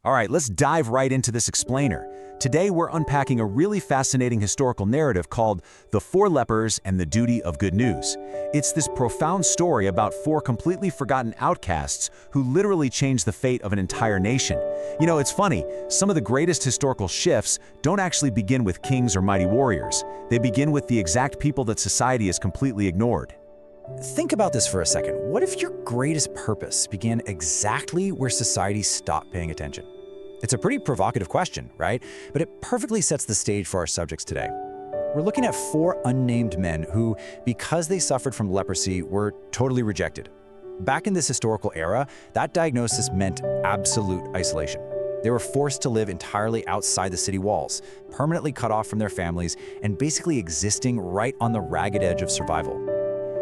All right, let's dive right into this explainer. Today, we're unpacking a really fascinating historical narrative called The Four Lepers and the Duty of Good News. It's this profound story about four completely forgotten outcasts who literally changed the fate of an entire nation. You know, it's funny, some of the greatest historical shifts don't actually begin with kings or mighty warriors. They begin with the exact people that society has completely ignored. Think about this for a second. What if your greatest purpose began exactly where society stopped paying attention? It's a pretty provocative question, right? But it perfectly sets the stage for our subjects today. We're looking at four unnamed men who, because they suffered from leprosy, were totally rejected. Back in this historical era, that diagnosis meant absolute isolation. They were forced to live entirely outside the city walls, permanently cut off from their families, and basically existing right on the ragged edge of survival.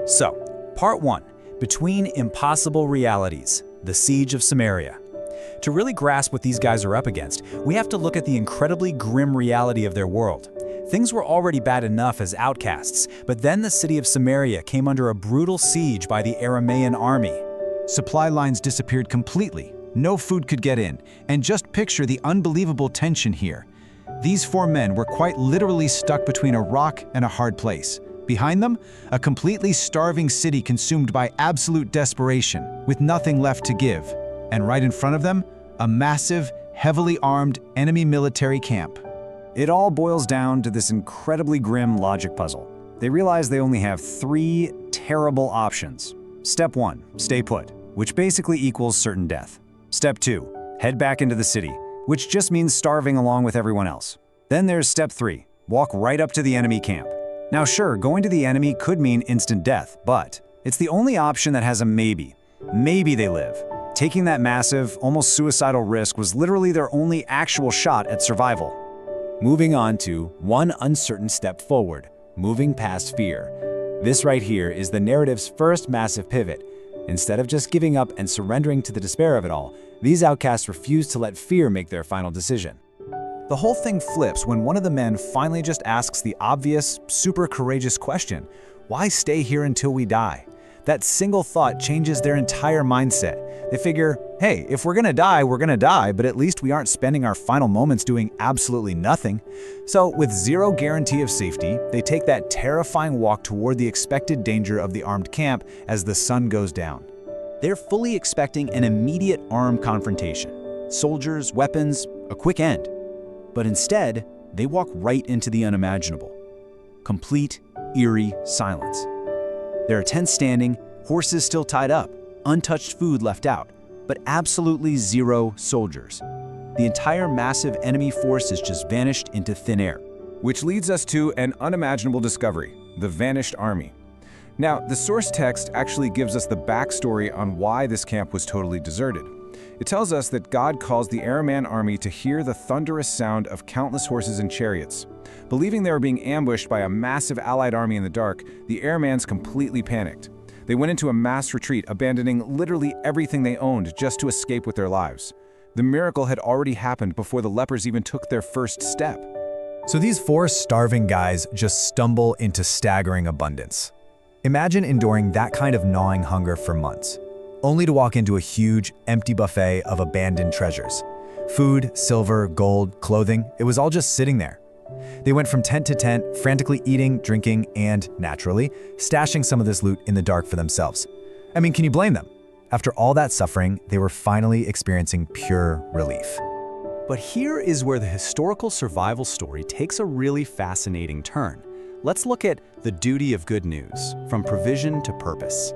So, part 1, Between Impossible Realities, the Siege of Samaria. To really grasp what these guys are up against, we have to look at the incredibly grim reality of their world. Things were already bad enough as outcasts, but then the city of Samaria came under a brutal siege by the Aramean army. Supply lines disappeared completely, no food could get in, and just picture the unbelievable tension here. These four men were quite literally stuck between a rock and a hard place. Behind them, a completely starving city consumed by absolute desperation, with nothing left to give. And right in front of them, a massive, heavily armed enemy military camp. It all boils down to this incredibly grim logic puzzle. They realize they only have three terrible options. Step 1, stay put, which basically equals certain death. Step 2, head back into the city, which just means starving along with everyone else. Then there's Step 3, walk right up to the enemy camp. Now sure, going to the enemy could mean instant death, but it's the only option that has a maybe. Maybe they live. Taking that massive, almost suicidal risk was literally their only actual shot at survival. Moving on to one uncertain step forward, moving past fear. This right here is the narrative's first massive pivot. Instead of just giving up and surrendering to the despair of it all, these outcasts refuse to let fear make their final decision. The whole thing flips when one of the men finally just asks the obvious, super courageous question, why stay here until we die? That single thought changes their entire mindset. They figure, hey, if we're gonna die, we're gonna die, but at least we aren't spending our final moments doing absolutely nothing. So with zero guarantee of safety, they take that terrifying walk toward the expected danger of the armed camp as the sun goes down. They're fully expecting an immediate armed confrontation. Soldiers, weapons, a quick end. But instead, they walk right into the unimaginable. Complete, eerie silence. There are tents standing, horses still tied up, untouched food left out, but absolutely zero soldiers. The entire massive enemy force has just vanished into thin air. Which leads us to an unimaginable discovery, the vanished army. Now, the source text actually gives us the backstory on why this camp was totally deserted. It tells us that God calls the Aramean army to hear the thunderous sound of countless horses and chariots. Believing they were being ambushed by a massive allied army in the dark, the Arameans completely panicked. They went into a mass retreat, abandoning literally everything they owned just to escape with their lives. The miracle had already happened before the lepers even took their first step. So these four starving guys just stumble into staggering abundance. Imagine enduring that kind of gnawing hunger for months, only to walk into a huge, empty buffet of abandoned treasures. Food, silver, gold, clothing, it was all just sitting there. They went from tent to tent, frantically eating, drinking, and, naturally, stashing some of this loot in the dark for themselves. I mean, can you blame them? After all that suffering, they were finally experiencing pure relief. But here is where the historical survival story takes a really fascinating turn. Let's look at the duty of good news, from provision to purpose.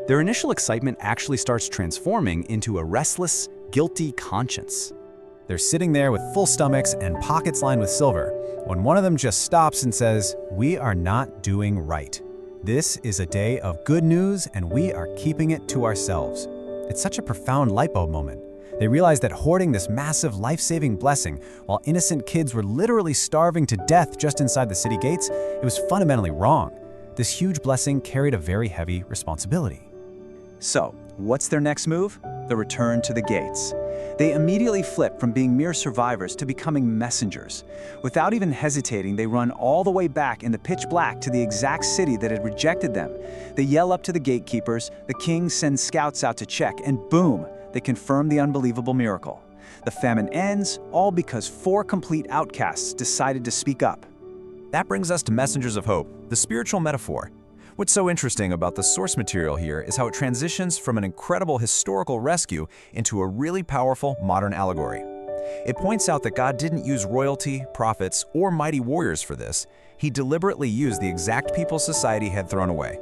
Their initial excitement actually starts transforming into a restless, guilty conscience. They're sitting there with full stomachs and pockets lined with silver, when one of them just stops and says, "We are not doing right. This is a day of good news and we are keeping it to ourselves." It's such a profound light bulb moment. They realized that hoarding this massive life-saving blessing while innocent kids were literally starving to death just inside the city gates, it was fundamentally wrong. This huge blessing carried a very heavy responsibility. So, what's their next move? The return to the gates. They immediately flip from being mere survivors to becoming messengers. Without even hesitating, they run all the way back in the pitch black to the exact city that had rejected them. They yell up to the gatekeepers, the king sends scouts out to check, and boom, they confirm the unbelievable miracle. The famine ends, all because 4 complete outcasts decided to speak up. That brings us to messengers of hope, the spiritual metaphor. What's so interesting about the source material here is how it transitions from an incredible historical rescue into a really powerful modern allegory. It points out that God didn't use royalty, prophets, or mighty warriors for this. He deliberately used the exact people society had thrown away.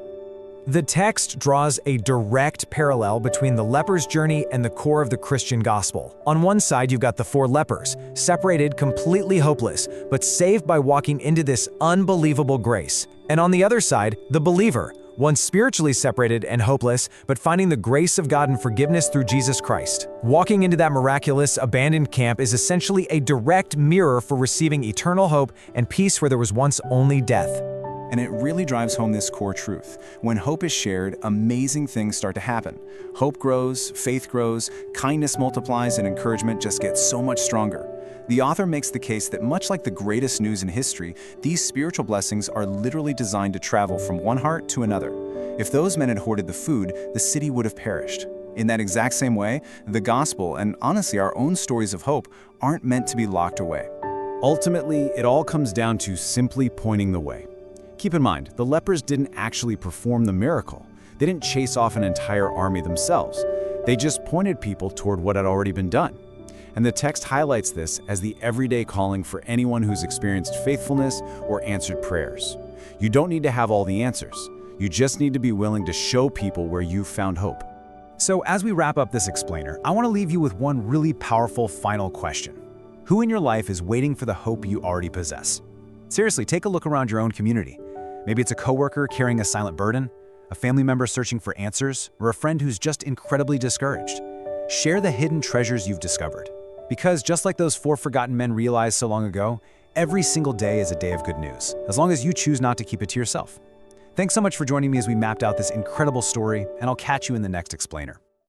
The text draws a direct parallel between the leper's journey and the core of the Christian gospel. On one side, you've got the 4 lepers, separated, completely hopeless, but saved by walking into this unbelievable grace. And on the other side, the believer, one spiritually separated and hopeless, but finding the grace of God and forgiveness through Jesus Christ. Walking into that miraculous, abandoned camp is essentially a direct mirror for receiving eternal hope and peace where there was once only death. And it really drives home this core truth. When hope is shared, amazing things start to happen. Hope grows, faith grows, kindness multiplies, and encouragement just gets so much stronger. The author makes the case that much like the greatest news in history, these spiritual blessings are literally designed to travel from one heart to another. If those men had hoarded the food, the city would have perished. In that exact same way, the gospel, and honestly our own stories of hope, aren't meant to be locked away. Ultimately, it all comes down to simply pointing the way. Keep in mind, the lepers didn't actually perform the miracle. They didn't chase off an entire army themselves. They just pointed people toward what had already been done. And the text highlights this as the everyday calling for anyone who's experienced faithfulness or answered prayers. You don't need to have all the answers. You just need to be willing to show people where you've found hope. So as we wrap up this explainer, I want to leave you with one really powerful final question. Who in your life is waiting for the hope you already possess? Seriously, take a look around your own community. Maybe it's a coworker carrying a silent burden, a family member searching for answers, or a friend who's just incredibly discouraged. Share the hidden treasures you've discovered. Because just like those 4 forgotten men realized so long ago, every single day is a day of good news, as long as you choose not to keep it to yourself. Thanks so much for joining me as we mapped out this incredible story, and I'll catch you in the next explainer.